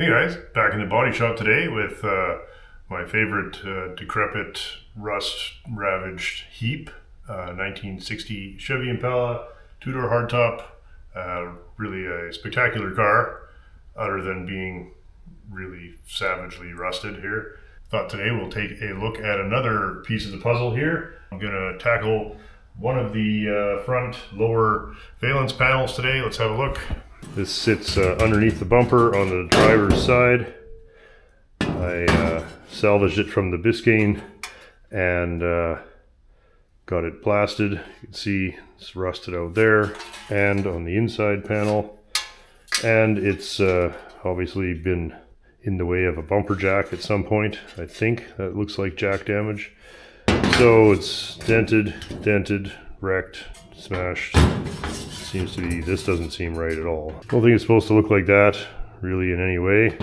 Hey guys, back in the body shop today with my favorite decrepit rust-ravaged heap, 1960 Chevy Impala, two-door hardtop, really a spectacular car, other than being really savagely rusted here. Thought today we'll take a look at another piece of the puzzle here. I'm gonna tackle one of the front lower valence panels today. Let's have a look. This sits underneath the bumper on the driver's side. I salvaged it from the Biscayne and got it blasted. You can see it's rusted out there and on the inside panel. And it's obviously been in the way of a bumper jack at some point. I think that looks like jack damage. So it's dented, wrecked, smashed. Seems to be, this doesn't seem right at all. I don't think it's supposed to look like that really in any way.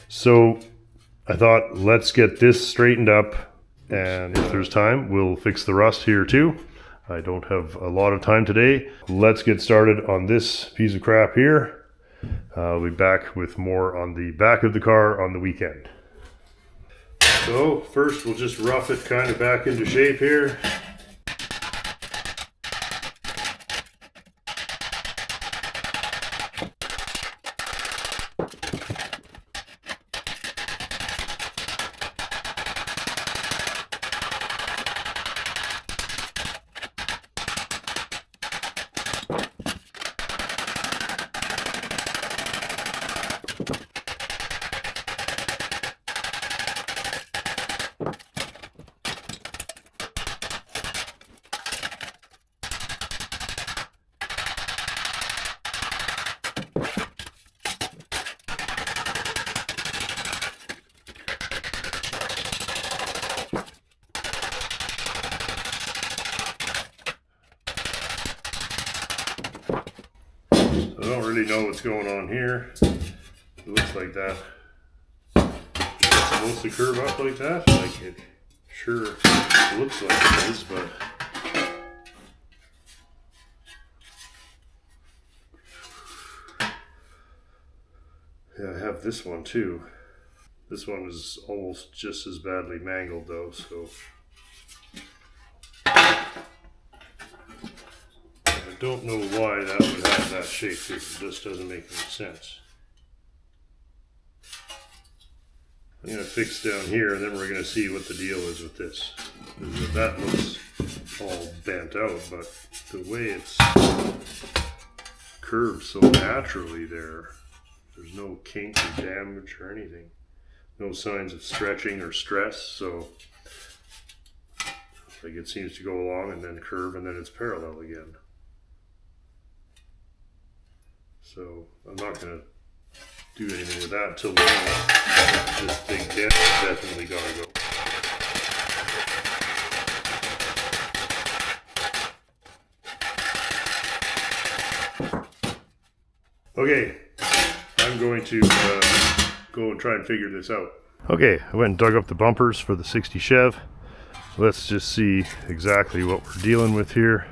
So I thought, let's get this straightened up, and if there's time, we'll fix the rust here too. I don't have a lot of time today. Let's get started on this piece of crap here. I'll be back with more on the back of the car on the weekend. So first we'll just rough it kind of back into shape here. I don't really know what's going on here. It looks like that. It's supposed to curve up like that. Like it sure looks like it is, but yeah, I have this one too. This one is almost just as badly mangled though, so I don't know why that would have that shape here. It just doesn't make any sense. I'm going to fix down here and then we're going to see what the deal is with this. That looks all bent out, but the way it's curved so naturally there, there's no kink or damage or anything. No signs of stretching or stress, so like it seems to go along and then curve and then it's parallel again. So I'm not going to do anything with that until now. This big dent definitely got to go. Okay, I'm going to go and try and figure this out. Okay, I went and dug up the bumpers for the 60 Chev. Let's just see exactly what we're dealing with here.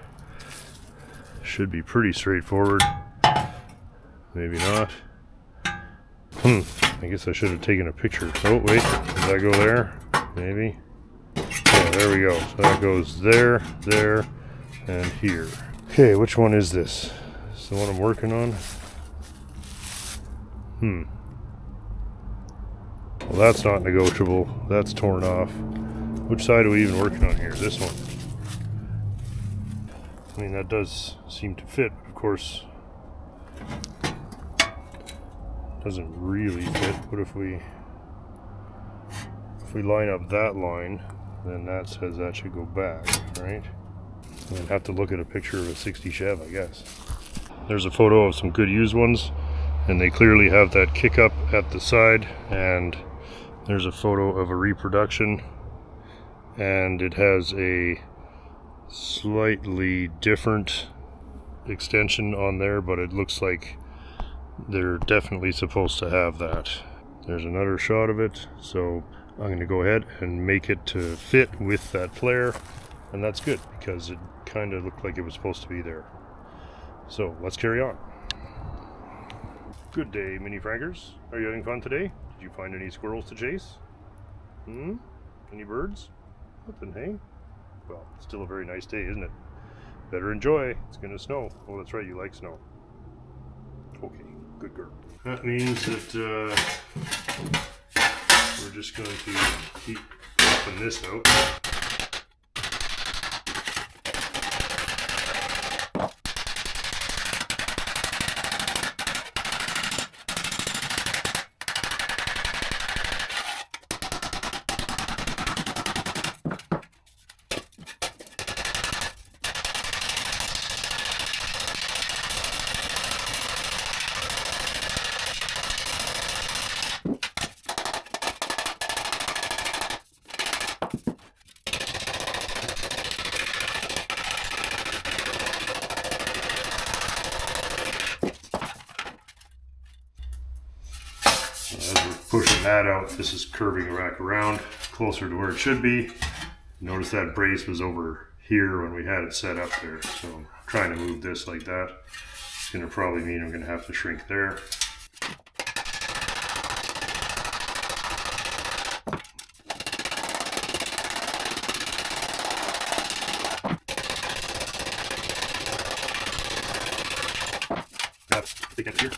Should be pretty straightforward. Maybe not. I guess I should have taken a picture. Oh wait, does that go there? Maybe. Oh, there we go. So that goes there, there, and here. Okay, which one is this? This is the one I'm working on. Well, that's not negotiable. That's torn off. Which side are we even working on here? This one. I mean, that does seem to fit, of course. Doesn't really fit. What if we line up that line, then that says that should go back, right? We'd have to look at a picture of a 60 Chev, I guess. There's a photo of some good used ones, and they clearly have that kick up at the side, and there's a photo of a reproduction, and it has a slightly different extension on there, but it looks like they're definitely supposed to have that. There's another shot of it, so I'm going to go ahead and make it to fit with that flare, and that's good because it kind of looked like it was supposed to be there. So let's carry on. Good day, mini frankers. Are you having fun today? Did you find any squirrels to chase? Any birds? Nothing, hey? Well, it's still a very nice day, isn't it? Better enjoy. It's gonna snow. Oh, that's right, you like snow. Okay, good girl. That means that we're just going to keep popping this out. As we're pushing that out, this is curving back around closer to where it should be. Notice that brace was over here when we had it set up there, so I'm trying to move this like that. It's going to probably mean I'm going to have to shrink there. I think that's here.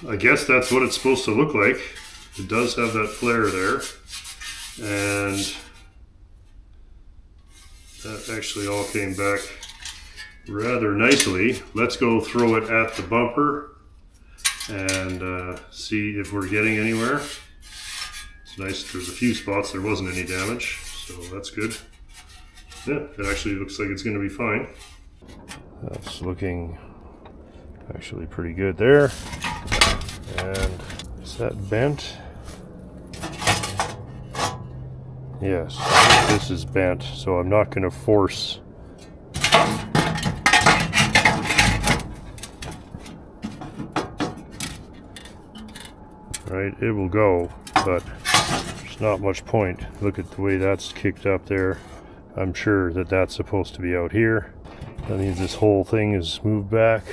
I guess that's what it's supposed to look like. It does have that flare there, and that actually all came back rather nicely. Let's go throw it at the bumper and see if we're getting anywhere. It's nice, there's a few spots there wasn't any damage, so that's good. Yeah, it actually looks like it's going to be fine. That's looking actually pretty good there. And is that bent? Yes, this is bent, so I'm not going to force. Right, it will go, but there's not much point. Look at the way that's kicked up there. I'm sure that that's supposed to be out here. That means this whole thing is moved back.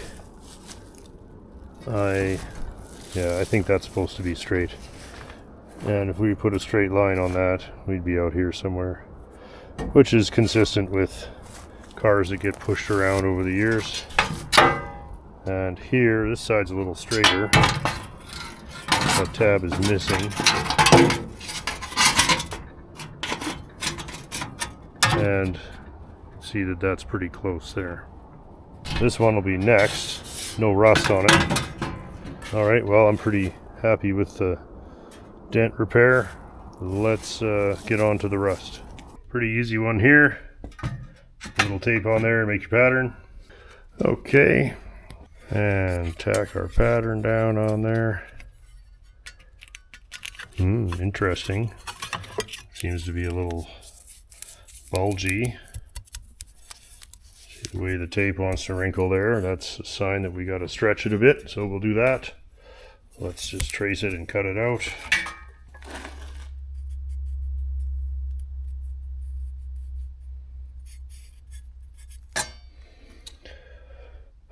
Yeah, I think that's supposed to be straight. And if we put a straight line on that, we'd be out here somewhere. Which is consistent with cars that get pushed around over the years. And here, this side's a little straighter. That tab is missing. And see that that's pretty close there. This one will be next. No rust on it. Alright, well, I'm pretty happy with the dent repair. Let's get on to the rust. Pretty easy one here. A little tape on there and make your pattern. Okay, and tack our pattern down on there. Interesting. Seems to be a little bulgy. See the way the tape wants to wrinkle there. That's a sign that we got to stretch it a bit, so we'll do that. Let's just trace it and cut it out.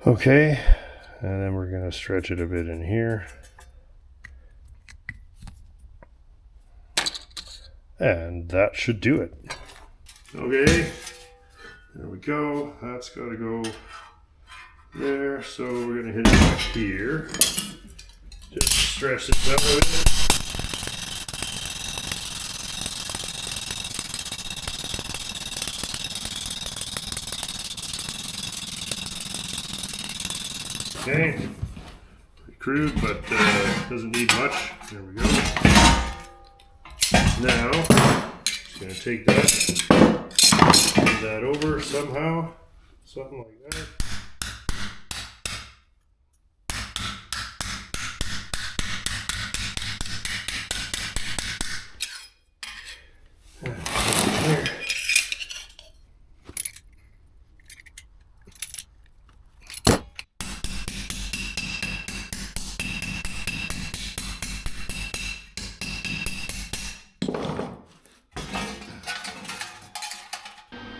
Okay, and then we're going to stretch it a bit in here. And that should do it. Okay, there we go. That's got to go there. So we're going to hit it back here. Just stretch this out a bit. Okay, pretty crude, but doesn't need much. There we go. Now, just going to take that, move that over somehow, something like that. There.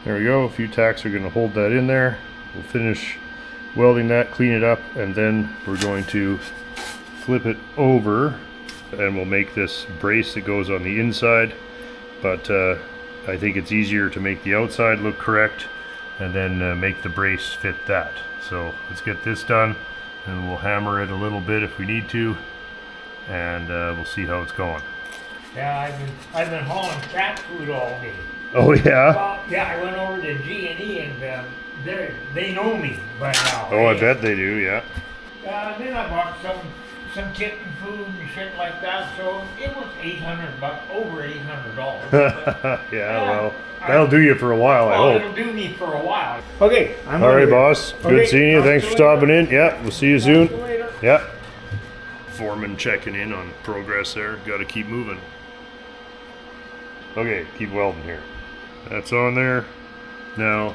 There we go, a few tacks are going to hold that in there. We'll finish welding that, clean it up, and then we're going to flip it over and we'll make this brace that goes on the inside. But I think it's easier to make the outside look correct and then make the brace fit that. So let's get this done and we'll hammer it a little bit if we need to, and we'll see how it's going. Yeah, I've been hauling cat food all day. Oh yeah? Well, yeah, I went over to G&E and they know me by now. Oh, I bet they do, yeah. And then I bought some kitten food and shit like that, so it was $800, over $800. Yeah, well, that'll do you for a while, I hope. It'll do me for a while. Okay, I'm all right, boss. Okay, good seeing you. Thanks for stopping in. Yeah, we'll see you soon. See you later. Yeah. Foreman checking in on progress there. Got to keep moving. Okay, keep welding here. That's on there. Now,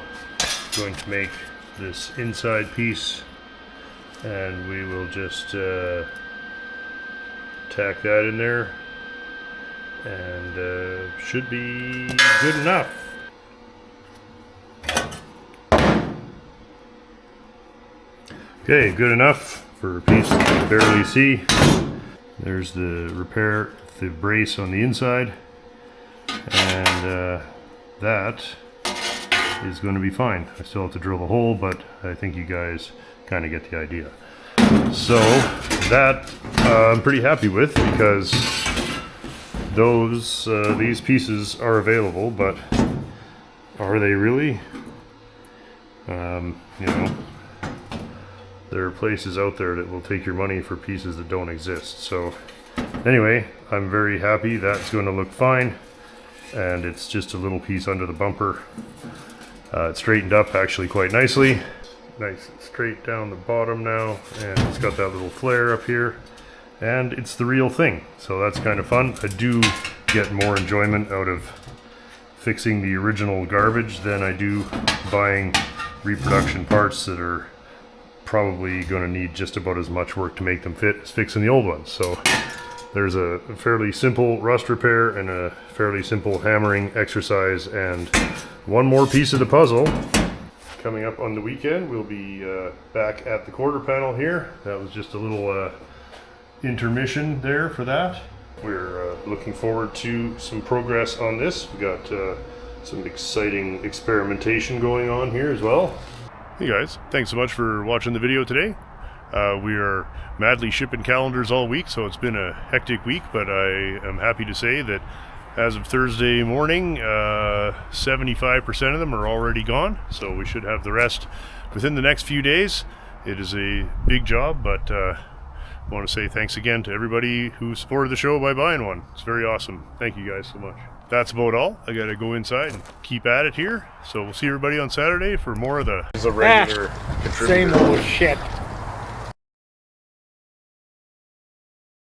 going to make this inside piece, and we will just tack that in there, and should be good enough. Okay, good enough for a piece that you can barely see. There's the repair, the brace on the inside, and that is going to be fine. I still have to drill the hole, but I think you guys kind of get the idea. So that I'm pretty happy with, because these pieces are available, but are they really? You know, there are places out there that will take your money for pieces that don't exist. So anyway, I'm very happy. That's going to look fine, and it's just a little piece under the bumper. It's straightened up actually quite nicely. Nice straight down the bottom now, and it's got that little flare up here, and it's the real thing, so that's kind of fun. I do get more enjoyment out of fixing the original garbage than I do buying reproduction parts that are probably going to need just about as much work to make them fit as fixing the old ones. So there's a fairly simple rust repair and a fairly simple hammering exercise, and one more piece of the puzzle. Coming up on the weekend, we'll be back at the quarter panel here. That was just a little intermission there for that. We're looking forward to some progress on this. We got some exciting experimentation going on here as well. Hey guys, thanks so much for watching the video today. We are madly shipping calendars all week, so it's been a hectic week, but I am happy to say that as of Thursday morning, 75% of them are already gone, so we should have the rest within the next few days. It is a big job, but I want to say thanks again to everybody who supported the show by buying one. It's very awesome. Thank you guys so much. That's about all. I gotta go inside and keep at it here, so we'll see everybody on Saturday for more of the regular contributor. Same old shit.